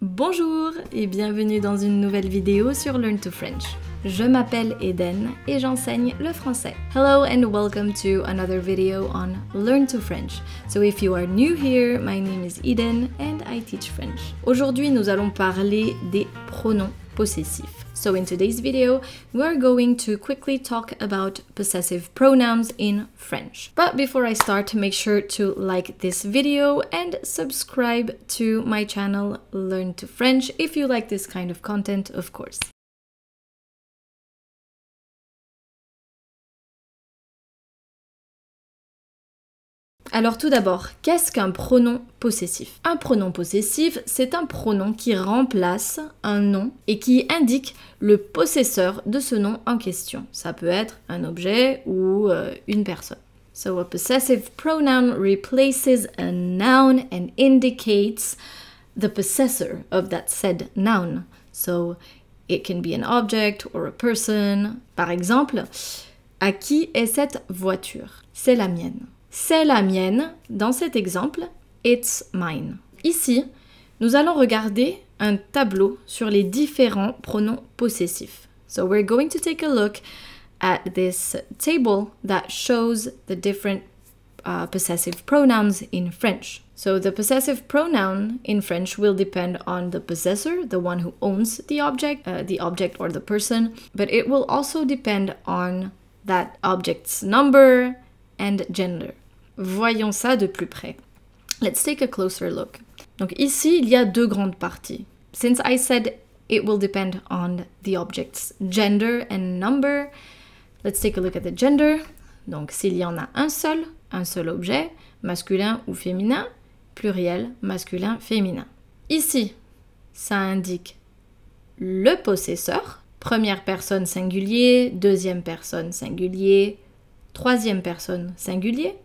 Bonjour et bienvenue dans une nouvelle vidéo sur Learn to French. Je m'appelle Eden et j'enseigne le français. Hello and welcome to another video on Learn to French. So if you are new here, my name is Eden and I teach French. Aujourd'hui, nous allons parler des pronoms possessifs. So in today's video, we are going to quickly talk about possessive pronouns in French. But before I start, make sure to like this video and subscribe to my channel Learn to French if you like this kind of content, of course. Alors tout d'abord, qu'est-ce qu'un pronom possessif? Un pronom possessif, c'est un pronom qui remplace un nom et qui indique le possesseur de ce nom en question. Ça peut être un objet ou une personne. So a possessive pronoun replaces a noun and indicates the possessor of that said noun. So it can be an object or a person. Par exemple, à qui est cette voiture? C'est la mienne. C'est la mienne, dans cet exemple, it's mine. Ici, nous allons regarder un tableau sur les différents pronoms possessifs. So we're going to take a look at this table that shows the different possessive pronouns in French. So the possessive pronoun in French will depend on the possessor, the one who owns the object or the person, but it will also depend on that object's number and gender. Voyons ça de plus près. Let's take a closer look. Donc ici, il y a deux grandes parties. Since I said it will depend on the object's gender and number, let's take a look at the gender. Donc s'il y en a un seul objet, masculin ou féminin, pluriel, masculin, féminin. Ici, ça indique le possesseur, première personne singulier, deuxième personne singulier, troisième personne singulier,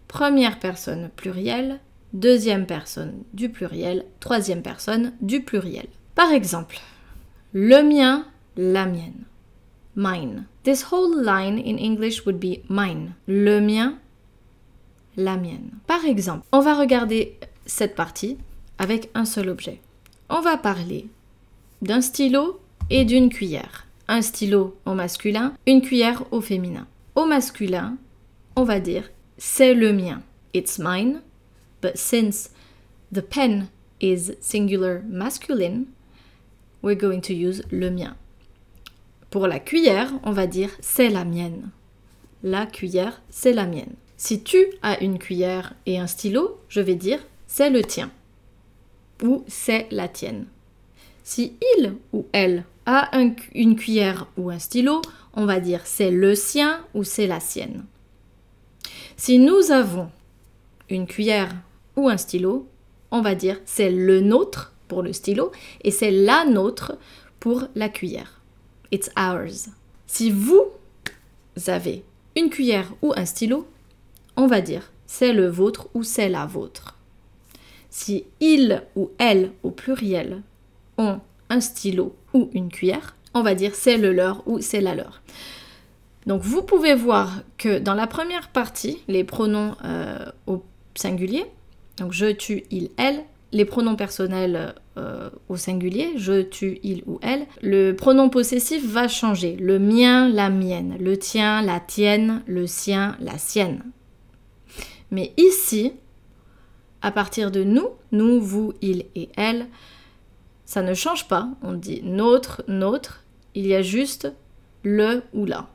première personne pluriel, deuxième personne du pluriel, troisième personne du pluriel. Par exemple, le mien, la mienne. Mine. This whole line in English would be mine. Le mien, la mienne. Par exemple, on va regarder cette partie avec un seul objet. On va parler d'un stylo et d'une cuillère. Un stylo au masculin, une cuillère au féminin. Au masculin, on va dire c'est le mien. It's mine. But since the pen is singular masculine, we're going to use le mien. Pour la cuillère, on va dire c'est la mienne. La cuillère, c'est la mienne. Si tu as une cuillère et un stylo, je vais dire c'est le tien. Ou c'est la tienne. Si il ou elle a une cuillère ou un stylo, on va dire c'est le sien ou c'est la sienne. Si nous avons une cuillère ou un stylo, on va dire c'est le nôtre pour le stylo et c'est la nôtre pour la cuillère. It's ours. Si vous avez une cuillère ou un stylo, on va dire c'est le vôtre ou c'est la vôtre. Si il ou elle au pluriel ont un stylo ou une cuillère, on va dire c'est le leur ou c'est la leur. Donc vous pouvez voir que dans la première partie, les pronoms au singulier, donc je, tu, il, elle, les pronoms personnels au singulier, je, tu, il ou elle, le pronom possessif va changer. Le mien, la mienne, le tien, la tienne, le sien, la sienne. Mais ici, à partir de nous, vous, il et elle, ça ne change pas. On dit notre, notre, il y a juste le ou la.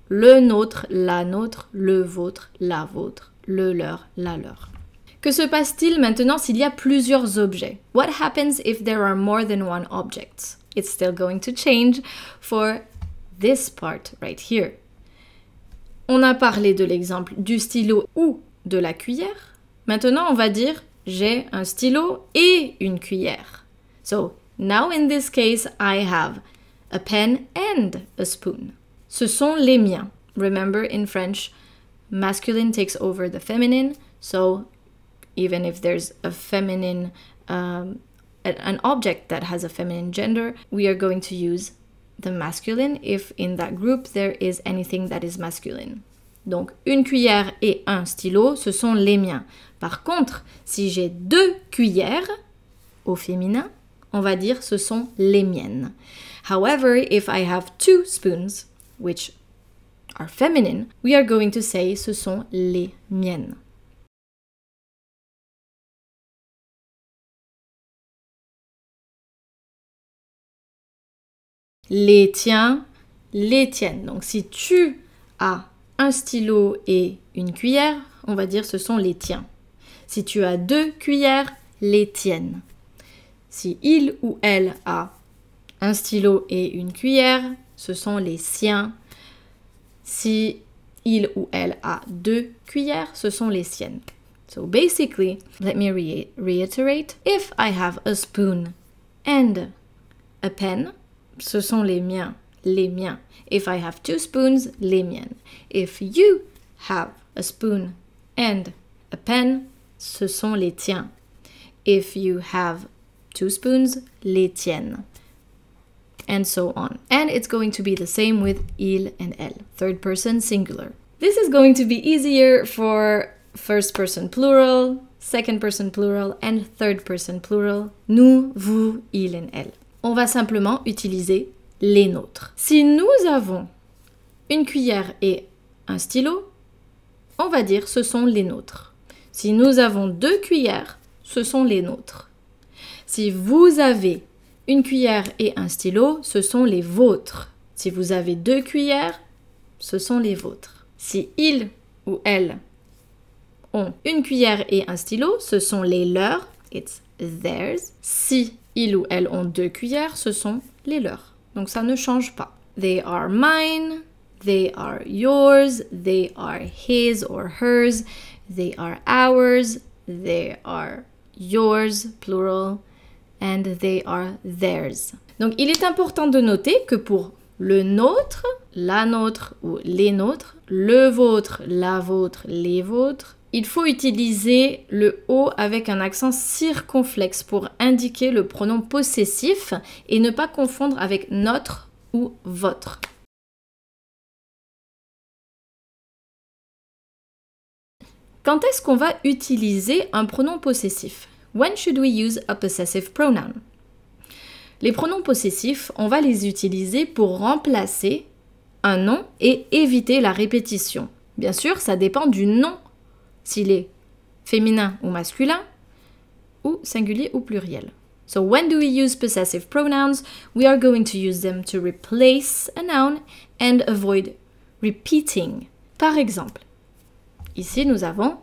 Le nôtre, la nôtre, le vôtre, la vôtre, le leur, la leur. Que se passe-t-il maintenant s'il y a plusieurs objets? What happens if there are more than one object? It's still going to change for this part right here. On a parlé de l'exemple du stylo ou de la cuillère. Maintenant, on va dire j'ai un stylo et une cuillère. So, now in this case, I have a pen and a spoon. Ce sont les miens. Remember, in French, masculine takes over the feminine. So, even if there's a feminine, an object that has a feminine gender, we are going to use the masculine if in that group there is anything that is masculine. Donc, une cuillère et un stylo, ce sont les miens. Par contre, si j'ai deux cuillères au féminin, on va dire ce sont les miennes. However, if I have 2 spoons, which are feminine, we are going to say ce sont les miennes. Les tiens, les tiennes. Donc si tu as un stylo et une cuillère, on va dire ce sont les tiens. Si tu as 2 cuillères, les tiennes. Si il ou elle a un stylo et une cuillère, ce sont les siens. Si il ou elle a 2 cuillères, ce sont les siennes. So basically, let me reiterate. If I have a spoon and a pen, ce sont les miens, les miens. If I have 2 spoons, les miennes. If you have a spoon and a pen, ce sont les tiens. If you have 2 spoons, les tiennes. And so on. And it's going to be the same with il and elle, third person singular. This is going to be easier for first person plural, second person plural, and third person plural. Nous, vous, il and elle. On va simplement utiliser les nôtres. Si nous avons une cuillère et un stylo, on va dire ce sont les nôtres. Si nous avons 2 cuillères, ce sont les nôtres. Si vous avez une cuillère et un stylo, ce sont les vôtres. Si vous avez 2 cuillères, ce sont les vôtres. Si il ou elle ont une cuillère et un stylo, ce sont les leurs, it's theirs. Si ils ou elles ont 2 cuillères, ce sont les leurs. Donc ça ne change pas. They are mine, they are yours, they are his or hers, they are ours, they are yours, plural, and they are theirs. Donc il est important de noter que pour le nôtre, la nôtre ou les nôtres, le vôtre, la vôtre, les vôtres, il faut utiliser le O avec un accent circonflexe pour indiquer le pronom possessif et ne pas confondre avec notre ou votre. Quand est-ce qu'on va utiliser un pronom possessif? When should we use a possessive pronoun? Les pronoms possessifs, on va les utiliser pour remplacer un nom et éviter la répétition. Bien sûr, ça dépend du nom, s'il est féminin ou masculin, ou singulier ou pluriel. So when do we use possessive pronouns? We are going to use them to replace a noun and avoid repeating. Par exemple, ici nous avons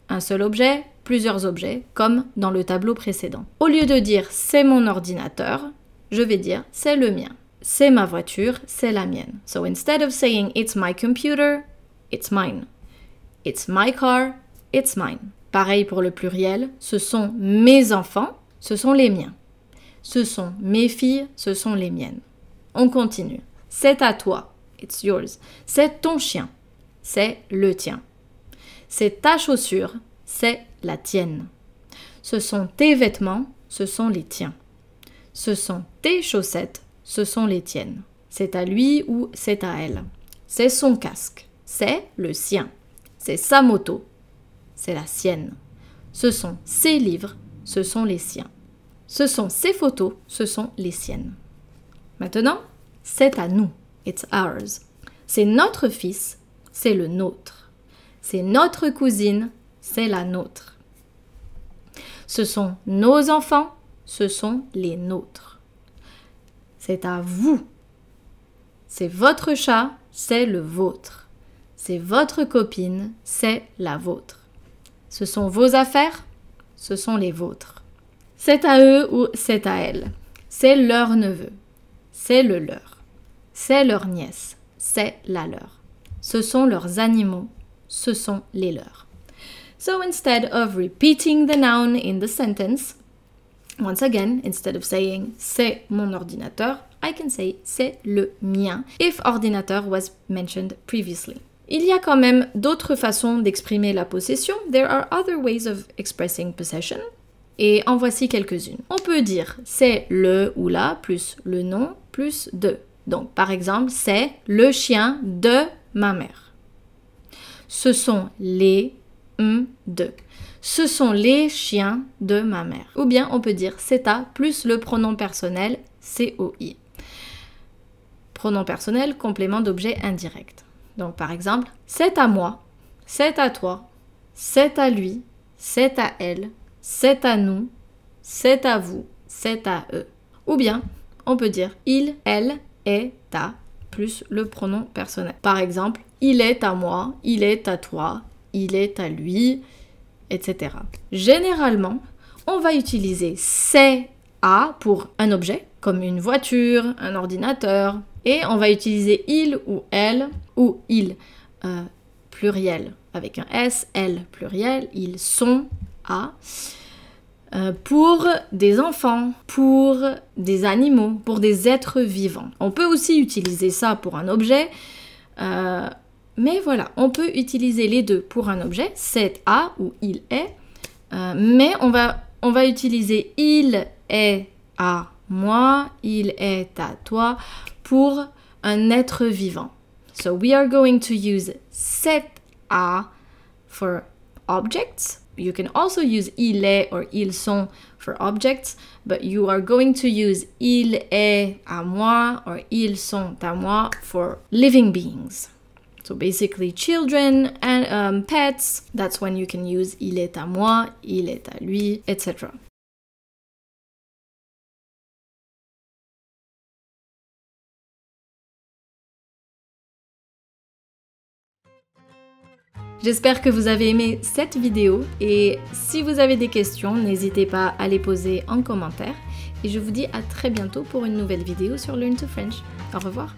un seul objet, plusieurs objets, comme dans le tableau précédent. Au lieu de dire « c'est mon ordinateur », je vais dire « c'est le mien ». C'est ma voiture, c'est la mienne. So instead of saying « it's my computer », it's mine. It's my car, it's mine. Pareil pour le pluriel, ce sont mes enfants, ce sont les miens. Ce sont mes filles, ce sont les miennes. On continue. C'est à toi, it's yours. C'est ton chien, c'est le tien. C'est ta chaussure, c'est la tienne. Ce sont tes vêtements, ce sont les tiens. Ce sont tes chaussettes, ce sont les tiennes. C'est à lui ou c'est à elle. C'est son casque, c'est le sien. C'est sa moto, c'est la sienne. Ce sont ses livres, ce sont les siens. Ce sont ses photos, ce sont les siennes. Maintenant, c'est à nous, it's ours. C'est notre fils, c'est le nôtre. C'est notre cousine, c'est la nôtre. Ce sont nos enfants, ce sont les nôtres. C'est à vous. C'est votre chat, c'est le vôtre. C'est votre copine, c'est la vôtre. Ce sont vos affaires, ce sont les vôtres. C'est à eux ou c'est à elles. C'est leur neveu, c'est le leur. C'est leur nièce, c'est la leur. Ce sont leurs animaux, ce sont les leurs. So instead of repeating the noun in the sentence, once again, instead of saying c'est mon ordinateur, I can say c'est le mien if ordinateur was mentioned previously. Il y a quand même d'autres façons d'exprimer la possession. There are other ways of expressing possession. Et en voici quelques-unes. On peut dire c'est le ou la plus le nom plus de. Donc par exemple, c'est le chien de ma mère. Ce sont les de. ce sont les chiens de ma mère. Ou bien on peut dire c'est à plus le pronom personnel COI. Pronom personnel, complément d'objet indirect. Donc par exemple, c'est à moi, c'est à toi, c'est à lui, c'est à elle, c'est à nous, c'est à vous, c'est à eux. Ou bien, on peut dire il, elle, est à, plus le pronom personnel. Par exemple, il est à moi, il est à toi, il est à lui, etc. Généralement, on va utiliser c'est à pour un objet, comme une voiture, un ordinateur, et on va utiliser il ou elle, ou il pluriel avec un S, elle pluriel, ils sont à, pour des enfants, pour des animaux, pour des êtres vivants. On peut aussi utiliser ça pour un objet, mais voilà, on peut utiliser les deux pour un objet, c'est à ou il est, mais on va utiliser il est à moi, il est à toi pour un être vivant. So we are going to use c'est à for objects. You can also use il est or ils sont for objects, but you are going to use il est à moi or ils sont à moi for living beings. So basically children and pets, that's when you can use il est à moi, il est à lui, etc. J'espère que vous avez aimé cette vidéo et si vous avez des questions, n'hésitez pas à les poser en commentaire. Et je vous dis à très bientôt pour une nouvelle vidéo sur Learn to French. Au revoir!